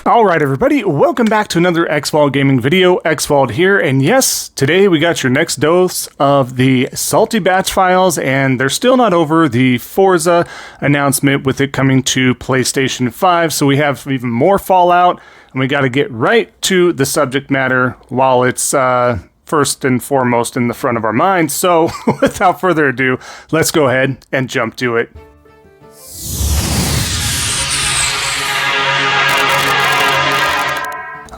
Alright everybody, welcome back to another Xvault gaming video. Xvault here, and yes, today we got your next dose of the salty batch files, and they're still not over the Forza announcement with it coming to PlayStation 5, so we have even more fallout, and we got to get right to the subject matter while it's first and foremost in the front of our minds. So without further ado, let's go ahead and jump to it.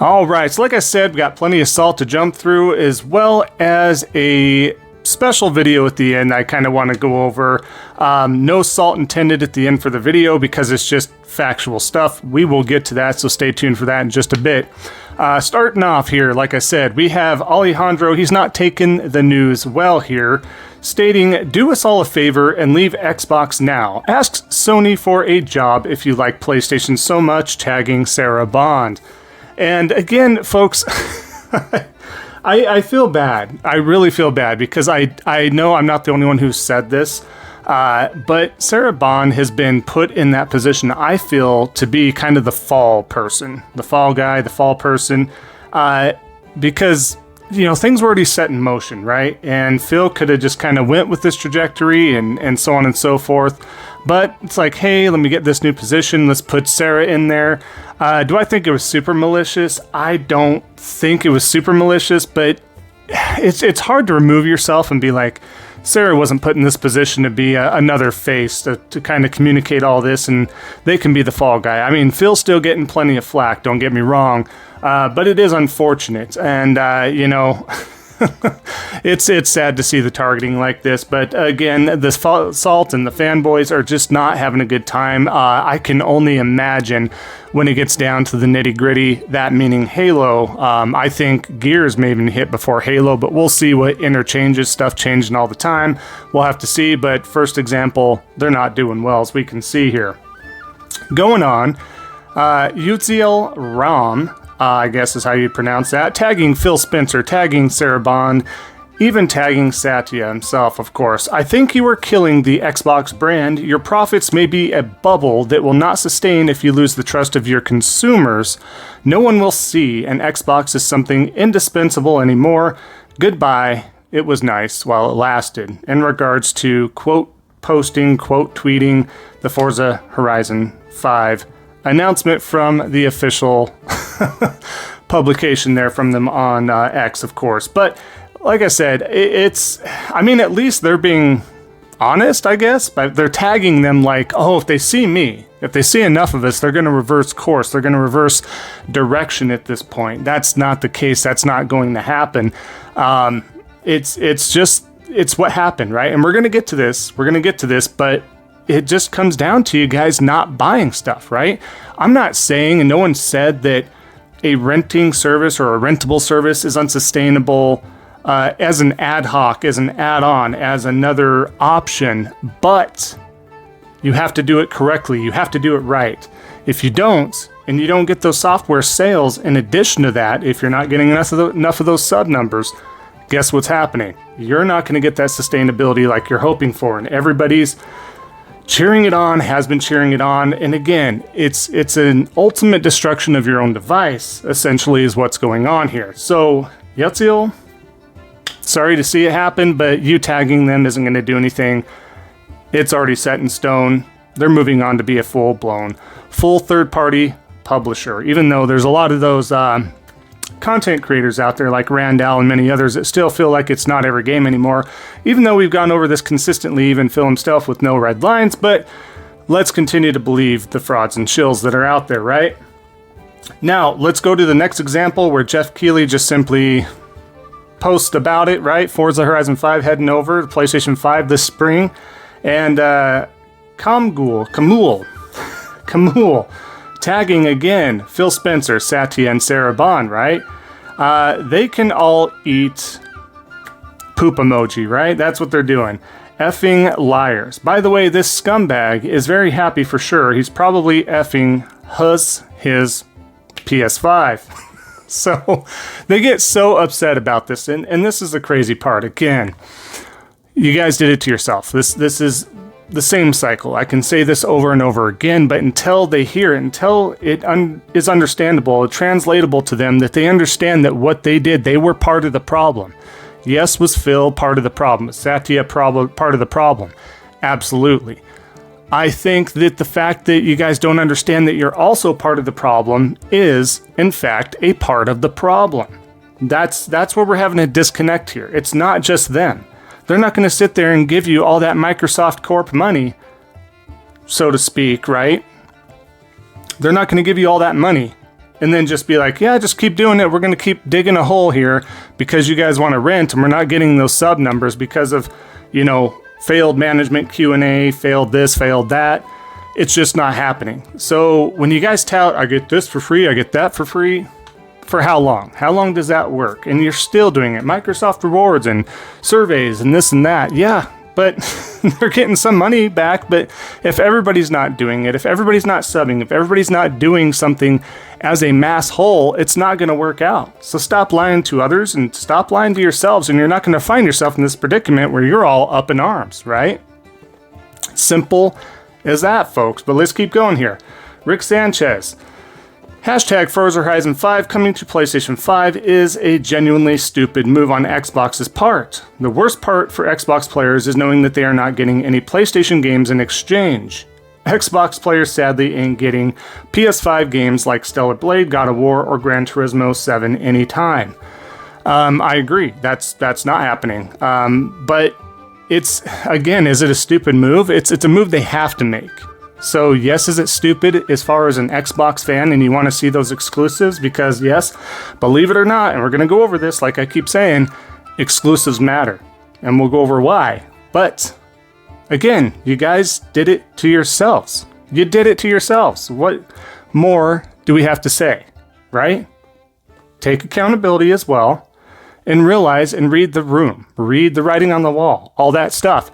Alright, so like I said, we got plenty of salt to jump through, as well as a special video at the end I kind of want to go over. No salt intended at the end for the video because it's just factual stuff. We will get to that, so stay tuned for that in just a bit. Starting off here, like I said, we have Alejandro. He's not taking the news well here, stating, "Do us all a favor and leave Xbox now. Ask Sony for a job if you like PlayStation so much," tagging Sarah Bond. And again, folks, I feel bad. I really feel bad because I know I'm not the only one who said this, but Sarah Bond has been put in that position, I feel, to be kind of the fall person, the fall guy, the fall person, because, you know, things were already set in motion, right? And Phil could have just kind of went with this trajectory and so on and so forth. But it's like, hey, let me get this new position. Let's put Sarah in there. Do I think it was super malicious? I don't think it was super malicious, but it's hard to remove yourself and be like, Sarah wasn't put in this position to be another face to kind of communicate all this, and they can be the fall guy. I mean, Phil's still getting plenty of flack, don't get me wrong, but it is unfortunate, and, you know... it's sad to see the targeting like this, but again, the Salt and the Fanboys are just not having a good time. I can only imagine when it gets down to the nitty-gritty, that meaning Halo. I think Gears may even hit before Halo, but we'll see what interchanges, stuff changing all the time. We'll have to see, but first example, they're not doing well, as we can see here. Going on, Utziel Ram, I guess is how you pronounce that, tagging Phil Spencer, tagging Sarah Bond, even tagging Satya himself, of course. "I think you are killing the Xbox brand. Your profits may be a bubble that will not sustain if you lose the trust of your consumers. No one will see an Xbox is something indispensable anymore. Goodbye. It was nice while it lasted." In regards to quote posting, quote tweeting the Forza Horizon 5 announcement from the official publication there from them on X, of course. But like I said, I mean, at least they're being honest, I guess, but they're tagging them like, oh, if they see me, if they see enough of us, they're going to reverse course. They're going to reverse direction at this point. That's not the case. That's not going to happen. It's what happened, right? And we're going to get to this. We're going to get to this, but it just comes down to you guys not buying stuff, right? I'm not saying, and no one said that a renting service or a rentable service is unsustainable as an ad hoc, as an add-on, as another option, but you have to do it correctly. You have to do it right. If you don't, and you don't get those software sales in addition to that, if you're not getting enough of those sub numbers, guess what's happening? You're not going to get that sustainability like you're hoping for, and everybody's cheering it on, has been cheering it on, and again, it's an ultimate destruction of your own device, essentially, is what's going on here. So, Yatziel, sorry to see it happen, but you tagging them isn't going to do anything. It's already set in stone. They're moving on to be a full-blown, full third-party publisher, even though there's a lot of those content creators out there like Randall and many others that still feel like it's not every game anymore, even though we've gone over this consistently, even Phil himself with no red lines. But let's continue to believe the frauds and shills that are out there, right? Now, let's go to the next example where Jeff Keighley just simply posts about it, right? Forza Horizon 5 heading over to PlayStation 5 this spring. And Kamul, tagging again Phil Spencer, Satya, and Sarah Bond, right? They can all eat poop emoji, right? That's what they're doing. Effing liars. By the way, this scumbag is very happy for sure. He's probably effing his PS5. So they get so upset about this, and this is the crazy part. Again, you guys did it to yourself. This is the same cycle. I can say this over and over again, but until they hear it, until it is understandable, translatable to them, that they understand that what they did, they were part of the problem. Yes, was Phil part of the problem? Was Satya part of the problem? Absolutely. I think that the fact that you guys don't understand that you're also part of the problem is, in fact, a part of the problem. That's where we're having a disconnect here. It's not just them. They're not going to sit there and give you all that Microsoft Corp money, so to speak, right? They're not going to give you all that money and then just be like, yeah, just keep doing it. We're going to keep digging a hole here because you guys want to rent and we're not getting those sub numbers because of, failed management Q&A, failed this, failed that. It's just not happening. So when you guys tout, I get this for free, I get that for free, for how long? How long does that work? And you're still doing it. Microsoft rewards and surveys and this and that. Yeah, but they're getting some money back. But if everybody's not doing it, if everybody's not subbing, if everybody's not doing something as a mass whole, it's not going to work out. So stop lying to others and stop lying to yourselves, and you're not going to find yourself in this predicament where you're all up in arms, right? Simple as that, folks. But let's keep going here. Rick Sanchez. Hashtag Forza Horizon 5 coming to PlayStation 5 is a genuinely stupid move on Xbox's part. The worst part for Xbox players is knowing that they are not getting any PlayStation games in exchange. Xbox players sadly ain't getting PS5 games like Stellar Blade, God of War, or Gran Turismo 7 anytime. I agree, that's not happening. But it's, again, is it a stupid move? It's a move they have to make. So yes, is it stupid as far as an Xbox fan and you want to see those exclusives? Because yes, believe it or not, and we're going to go over this like I keep saying, exclusives matter. And we'll go over why. But again, you guys did it to yourselves. You did it to yourselves. What more do we have to say, right? Take accountability as well and realize and read the room. Read the writing on the wall, all that stuff.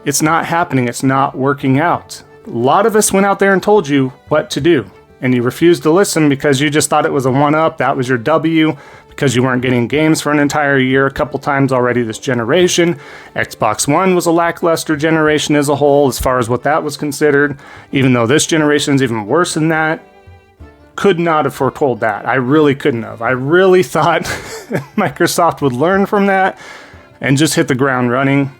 It's not happening. It's not working out. A lot of us went out there and told you what to do, and you refused to listen because you just thought it was a one-up. That was your W, because you weren't getting games for an entire year a couple times already this generation. Xbox One was a lackluster generation as a whole as far as what that was considered, even though this generation is even worse than that. Could not have foretold that. I really couldn't have. I really thought Microsoft would learn from that and just hit the ground running.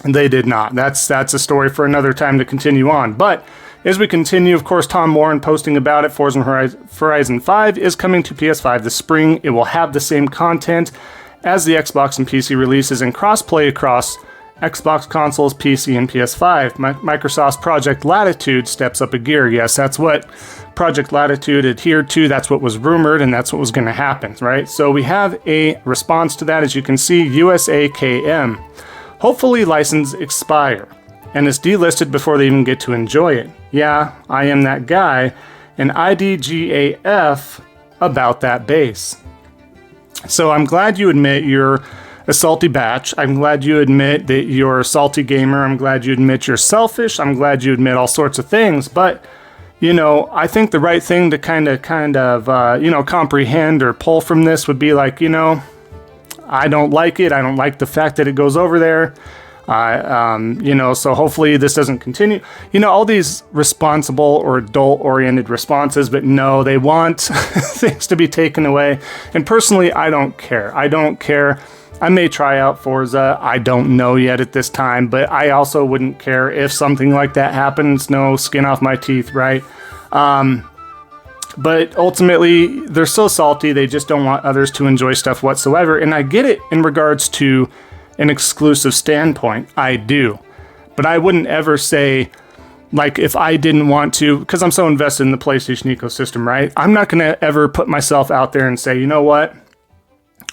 They did not. That's a story for another time to continue on. But as we continue, of course, Tom Warren posting about it, Forza Horizon 5 is coming to PS5 this spring. It will have the same content as the Xbox and PC releases and cross-play across Xbox consoles, PC, and PS5. Microsoft's Project Latitude steps up a gear. Yes, that's what Project Latitude adhered to. That's what was rumored, and that's what was going to happen, right? So we have a response to that, as you can see, USAKM. Hopefully license expire, and it's delisted before they even get to enjoy it. Yeah, I am that guy, and IDGAF about that base. So I'm glad you admit you're a salty batch. I'm glad you admit that you're a salty gamer. I'm glad you admit you're selfish. I'm glad you admit all sorts of things, but I think the right thing to kind of comprehend or pull from this would be like, I don't like it. I don't like the fact that it goes over there. So hopefully this doesn't continue. All these responsible or adult-oriented responses, but no, they want things to be taken away. And personally, I don't care. I don't care. I may try out Forza. I don't know yet at this time, but I also wouldn't care if something like that happens. No skin off my teeth, right? But ultimately, they're so salty, they just don't want others to enjoy stuff whatsoever. And I get it in regards to an exclusive standpoint. I do. But I wouldn't ever say, like, if I didn't want to, because I'm so invested in the PlayStation ecosystem, right? I'm not going to ever put myself out there and say, you know what?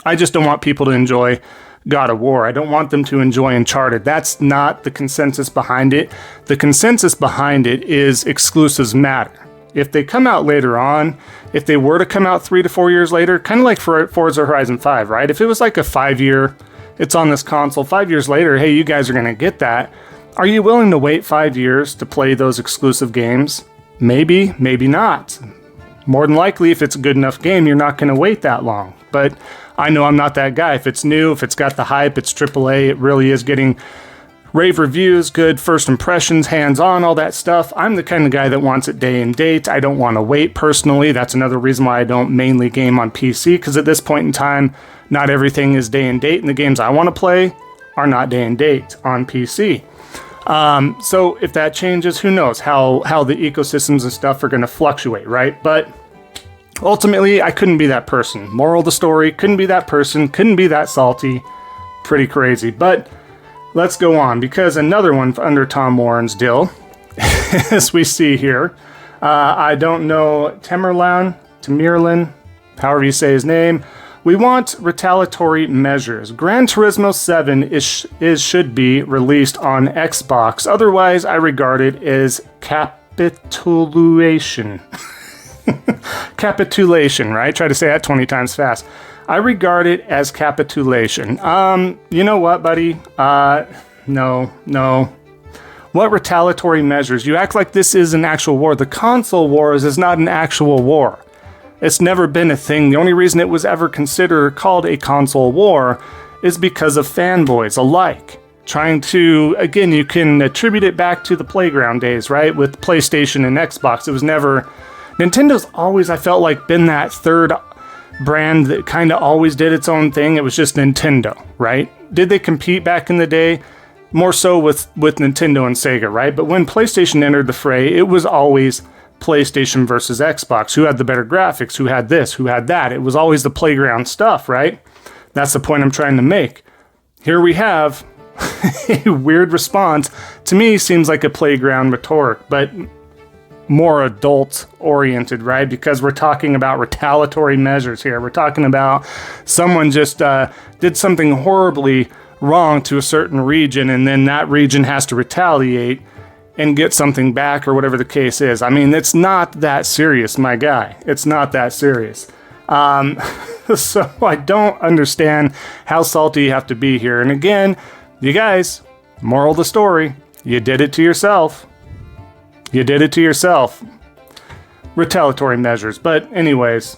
I just don't want people to enjoy God of War. I don't want them to enjoy Uncharted. That's not the consensus behind it. The consensus behind it is exclusives matter. If they come out later on, if they were to come out 3 to 4 years later, kind of like for Forza Horizon 5, right? If it was like a 5-year, it's on this console, 5 years later, hey, you guys are going to get that. Are you willing to wait 5 years to play those exclusive games? Maybe, maybe not. More than likely, if it's a good enough game, you're not going to wait that long. But I know I'm not that guy. If it's new, if it's got the hype, it's AAA, it really is getting rave reviews, good first impressions, hands-on, all that stuff. I'm the kind of guy that wants it day and date. I don't want to wait personally. That's another reason why I don't mainly game on PC, because at this point in time, not everything is day and date, and the games I want to play are not day and date on PC. So if that changes, who knows how the ecosystems and stuff are going to fluctuate, right? But ultimately, I couldn't be that person. Moral of the story, couldn't be that person, couldn't be that salty. Pretty crazy. But let's go on, because another one under Tom Warren's deal, as we see here, I don't know, Tamerlan, however you say his name. We want retaliatory measures. Gran Turismo 7 should be released on Xbox. Otherwise, I regard it as capitulation. Capitulation, right? Try to say that 20 times fast. I regard it as capitulation. You know what, buddy? No. What retaliatory measures? You act like this is an actual war. The console wars is not an actual war. It's never been a thing. The only reason it was ever considered called a console war is because of fanboys alike. Trying to, again, you can attribute it back to the playground days, right? With PlayStation and Xbox. It was never... Nintendo's always, I felt like, been that third brand that kind of always did its own thing. It was just Nintendo, right? Did they compete back in the day? More so with Nintendo and Sega, right? But when PlayStation entered the fray, it was always PlayStation versus Xbox. Who had the better graphics? Who had this? Who had that? It was always the playground stuff, right? That's the point I'm trying to make. Here we have a weird response. To me, seems like a playground rhetoric, but more adult-oriented, right? Because we're talking about retaliatory measures here. We're talking about someone just did something horribly wrong to a certain region, and then that region has to retaliate and get something back, or whatever the case is. I mean, it's not that serious, my guy. It's not that serious. So I don't understand how salty you have to be here. And again, you guys, moral of the story, you did it to yourself. You did it to yourself. Retaliatory measures. But anyways,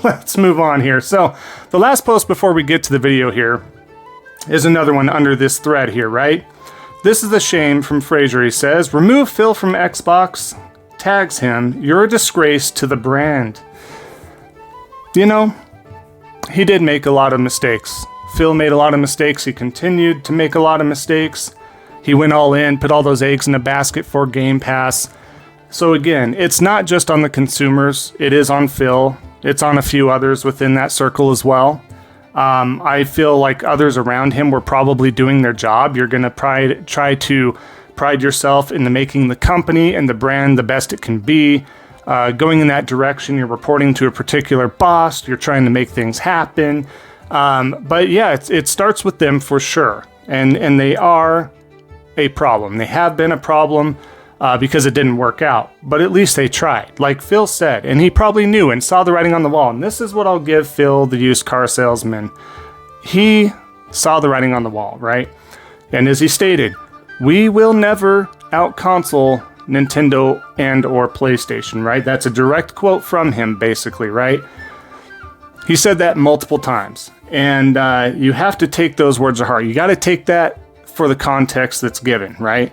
let's move on here. So the last post before we get to the video here is another one under this thread here, right? This is a shame from Fraser. He says, remove Phil from Xbox, tags him, you're a disgrace to the brand. You know, he did make a lot of mistakes. Phil made a lot of mistakes. He continued to make a lot of mistakes. He went all in, put all those eggs in a basket for Game Pass. So again, it's not just on the consumers. It is on Phil. It's on a few others within that circle as well. I feel like others around him were probably doing their job. You're going to try to pride yourself into making the company and the brand the best it can be. Going in that direction, you're reporting to a particular boss. You're trying to make things happen. But yeah, it starts with them for sure. And they are a problem. They have been a problem because it didn't work out. But at least they tried, like Phil said. And he probably knew and saw the writing on the wall. And this is what I'll give Phil, the used car salesman. He saw the writing on the wall, right? And as he stated, we will never out-console Nintendo and or PlayStation, right? That's a direct quote from him, basically, right? He said that multiple times. And you have to take those words to heart. You got to take that for the context that's given, right?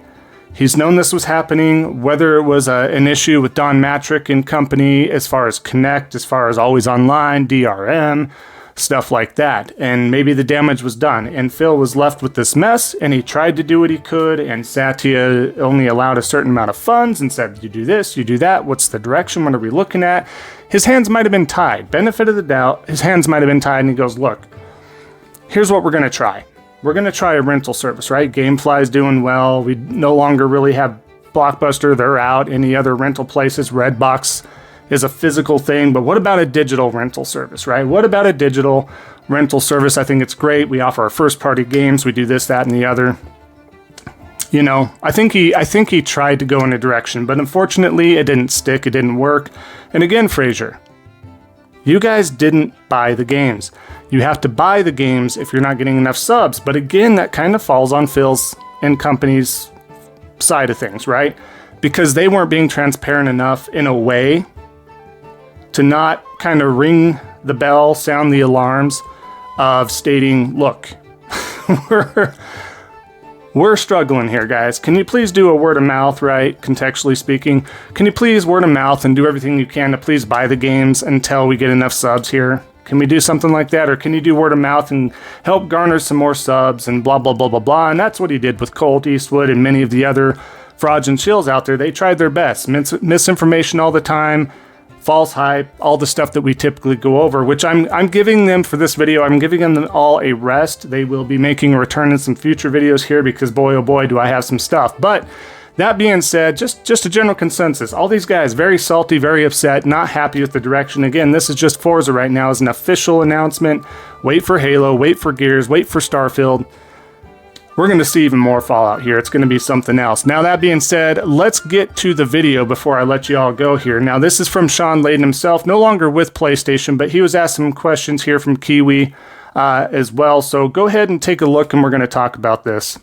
He's known this was happening, whether it was an issue with Don Matrick and company, as far as Connect, as far as Always Online, DRM, stuff like that. And maybe the damage was done. And Phil was left with this mess, and he tried to do what he could, and Satya only allowed a certain amount of funds and said, you do this, you do that, what's the direction, what are we looking at? His hands might have been tied. Benefit of the doubt, his hands might have been tied, and he goes, look, here's what we're going to try. We're going to try a rental service, right? Gamefly's doing well. We no longer really have Blockbuster. They're out. Any other rental places? Redbox is a physical thing. But what about a digital rental service, right? What about a digital rental service? I think it's great. We offer our first-party games. We do this, that, and the other. You know, I think he tried to go in a direction. But unfortunately, it didn't stick. It didn't work. And again, Fraser, you guys didn't buy the games. You have to buy the games if you're not getting enough subs. But again, that kind of falls on Phil's and company's side of things, right? Because they weren't being transparent enough in a way to not kind of ring the bell, sound the alarms of stating, look, we're struggling here, guys. Can you please do a word of mouth, right? Contextually speaking, can you please word of mouth and do everything you can to please buy the games until we get enough subs here? Can we do something like that? Or can you do word of mouth and help garner some more subs and blah, blah, blah, blah, blah? And that's what he did with Colt Eastwood and many of the other frauds and shills out there. They tried their best. Misinformation all the time. False hype, all the stuff that we typically go over, which I'm giving them for this video. I'm giving them all a rest. They will be making a return in some future videos here because boy, oh boy, do I have some stuff. But that being said, just a general consensus. All these guys very salty, very upset, not happy with the direction. Again, this is just Forza right now as an official announcement. Wait for Halo, wait for Gears, wait for Starfield. We're going to see even more Fallout here. It's going to be something else. Now, that being said, let's get to the video before I let you all go here. Now, this is from Sean Layden himself, no longer with PlayStation, but he was asked some questions here from Kiwi as well. So go ahead and take a look, and we're going to talk about this.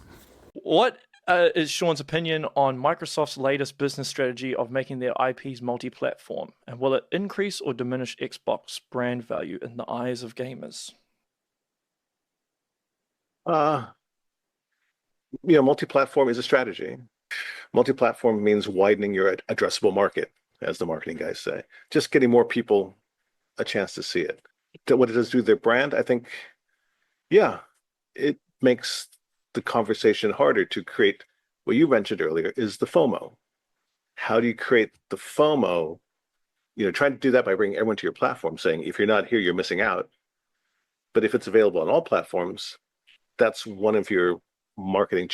What is Sean's opinion on Microsoft's latest business strategy of making their IPs multi-platform? And will it increase or diminish Xbox brand value in the eyes of gamers? Multi-platform is a strategy. Multi-platform means widening your addressable market, as the marketing guys say. Just getting more people a chance to see it. What it does do to their brand, I think, yeah, it makes the conversation harder to create. What you mentioned earlier is the FOMO. How do you create the FOMO? Trying to do that by bringing everyone to your platform, saying, if you're not here, you're missing out. But if it's available on all platforms, that's one of your marketing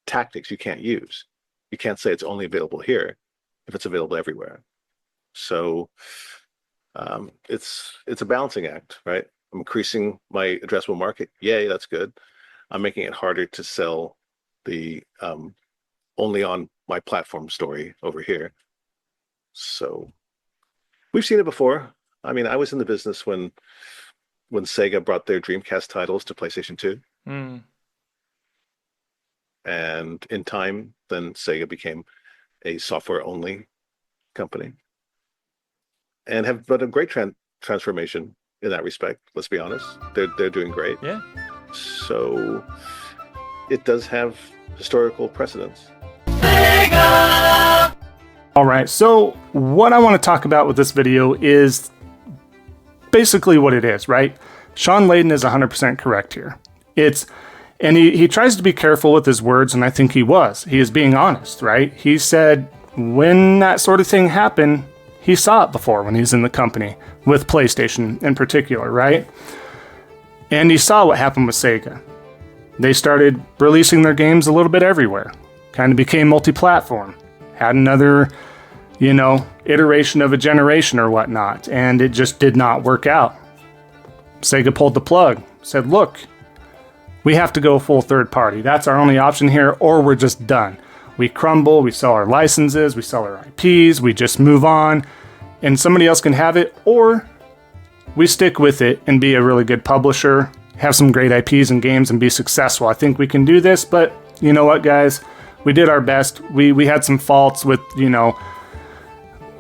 tactics you can't use. You can't say it's only available here if it's available everywhere. So it's a balancing act, right? I'm increasing my addressable market. Yay, that's good. I'm making it harder to sell the only on my platform story over here. So we've seen it before. I mean, I was in the business when Sega brought their Dreamcast titles to PlayStation 2. And in time, then Sega became a software-only company and have done a great transformation in that respect. Let's be honest, they're doing great. Yeah. So it does have historical precedence. All right, so what I want to talk about with this video is basically what it is, right? Sean Layden is 100% correct here. And he tries to be careful with his words, and I think he was. He is being honest, right? He said when that sort of thing happened, he saw it before when he was in the company, with PlayStation in particular, right? And he saw what happened with Sega. They started releasing their games a little bit everywhere. Kind of became multi-platform. Had another, iteration of a generation or whatnot, and it just did not work out. Sega pulled the plug, said, look, we have to go full third party. That's our only option here, or we're just done. We crumble, we sell our licenses, we sell our IPs, we just move on, and somebody else can have it, or we stick with it and be a really good publisher, have some great IPs and games and be successful. I think we can do this, but you know what, guys? We did our best. We had some faults with,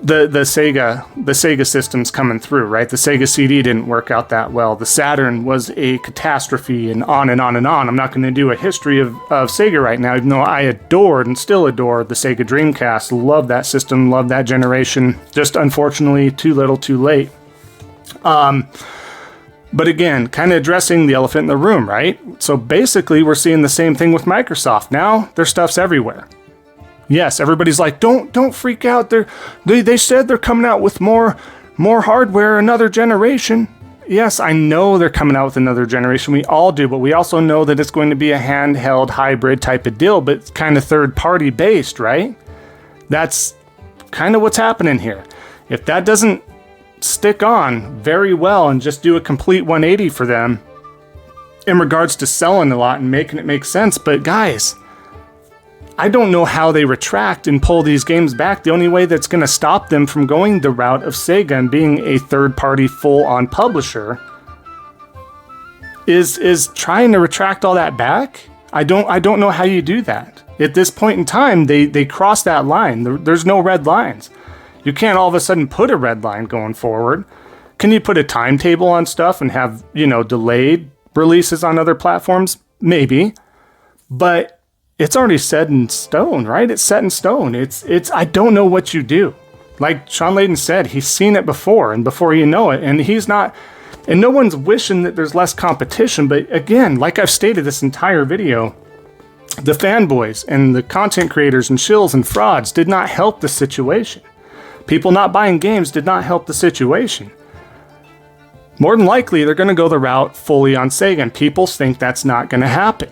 the Sega systems coming through, right? The Sega CD didn't work out that well. The Saturn was a catastrophe, and on and on and on. I'm not going to do a history of Sega right now, even though I adored and still adore the Sega Dreamcast. Love that system, love that generation. Just unfortunately, too little, too late. But again, kind of addressing the elephant in the room, right? So basically, we're seeing the same thing with Microsoft. Now, their stuff's everywhere. Yes, everybody's like, don't freak out. They said they're coming out with more hardware, another generation. Yes, I know they're coming out with another generation. We all do, but we also know that it's going to be a handheld hybrid type of deal, but it's kind of third-party based, right? That's kind of what's happening here. If that doesn't stick on very well and just do a complete 180 for them in regards to selling a lot and making it make sense, but guys, I don't know how they retract and pull these games back. The only way that's going to stop them from going the route of Sega and being a third-party full-on publisher is trying to retract all that back. I don't know how you do that. At this point in time, they cross that line. There's no red lines. You can't all of a sudden put a red line going forward. Can you put a timetable on stuff and have, delayed releases on other platforms? Maybe. but it's already set in stone, right? It's set in stone. I don't know what you do. Like Sean Layden said, he's seen it before, and before you know it, and he's not, and no one's wishing that there's less competition. But again, like I've stated this entire video, the fanboys and the content creators and shills and frauds did not help the situation. People not buying games did not help the situation. More than likely, they're going to go the route fully on Sega, and people think that's not going to happen.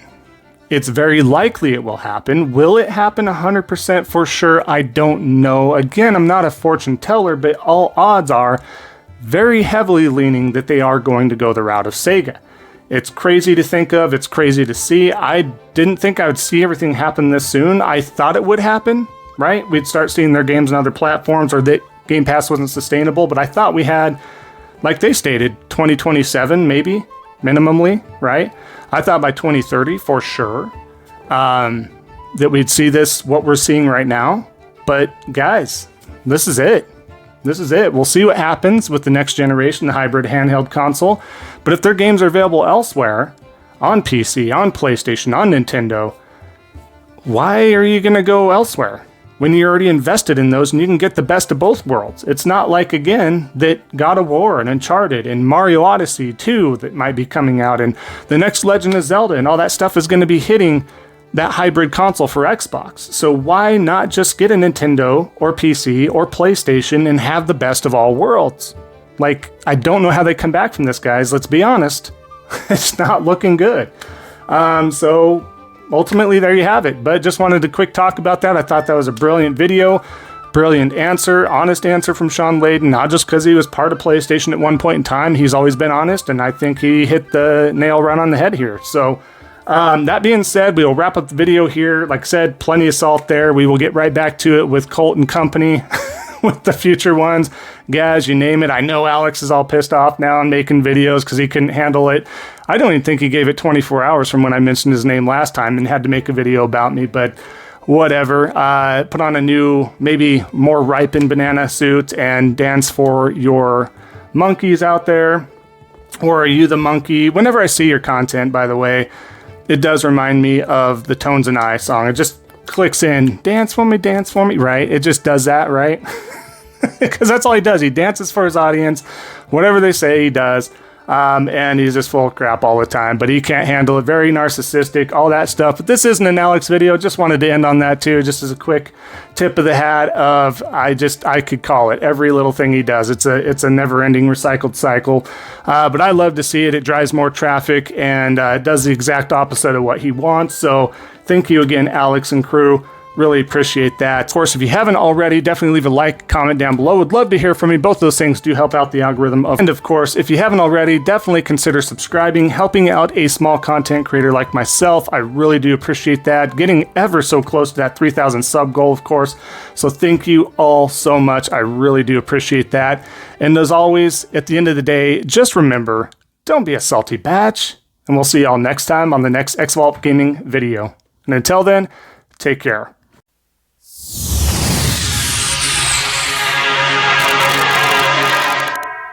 It's very likely it will happen. Will it happen 100% for sure? I don't know. Again, I'm not a fortune teller, but all odds are very heavily leaning that they are going to go the route of Sega. It's crazy to think of. It's crazy to see. I didn't think I would see everything happen this soon. I thought it would happen, right? We'd start seeing their games on other platforms, or that Game Pass wasn't sustainable, but I thought we had, like they stated, 2027 maybe, minimally, right? I thought by 2030 for sure that we'd see this, what we're seeing right now. But guys, this is it. This is it. We'll see what happens with the next generation, the hybrid handheld console. But if their games are available elsewhere, on PC, on PlayStation, on Nintendo, why are you going to go elsewhere when you're already invested in those and you can get the best of both worlds? It's not like, again, that God of War and Uncharted and Mario Odyssey 2 that might be coming out, and the next Legend of Zelda and all that stuff is going to be hitting that hybrid console for Xbox. So why not just get a Nintendo or PC or PlayStation and have the best of all worlds? Like, I don't know how they come back from this, guys. Let's be honest. It's not looking good. So ultimately, there you have it. But just wanted to quick talk about that. I thought that was a brilliant video, brilliant answer, honest answer from Sean Layden, not just because he was part of PlayStation at one point in time. He's always been honest, and I think he hit the nail right on the head here. So that being said, we will wrap up the video here. Like I said, plenty of salt there. We will get right back to it with Colt and company with the future ones. Guys, you name it. I know Alex is all pissed off now and making videos because he couldn't handle it. I don't even think he gave it 24 hours from when I mentioned his name last time and had to make a video about me, but whatever. Put on a new, maybe more ripened banana suit and dance for your monkeys out there. Or are you the monkey? Whenever I see your content, by the way, it does remind me of the Tones and I song. It just clicks in, dance for me, right? It just does that, right? Because that's all he does. He dances for his audience. Whatever they say, he does. And he's just full of crap all the time, but he can't handle it. Very narcissistic, all that stuff. But this isn't an Alex video. Just wanted to end on that too, just as a quick tip of the hat of, I could call it every little thing he does. It's a never-ending recycled cycle. But I love to see it. It drives more traffic and it does the exact opposite of what he wants. So thank you again, Alex and crew. Really appreciate that. Of course, if you haven't already, definitely leave a like, comment down below. Would love to hear from you. Both those things do help out the algorithm. And of course, if you haven't already, definitely consider subscribing, helping out a small content creator like myself. I really do appreciate that. Getting ever so close to that 3,000 sub goal, of course. So thank you all so much. I really do appreciate that. And as always, at the end of the day, just remember, don't be a salty batch. And we'll see y'all next time on the next Xvault Gaming video. And until then, take care.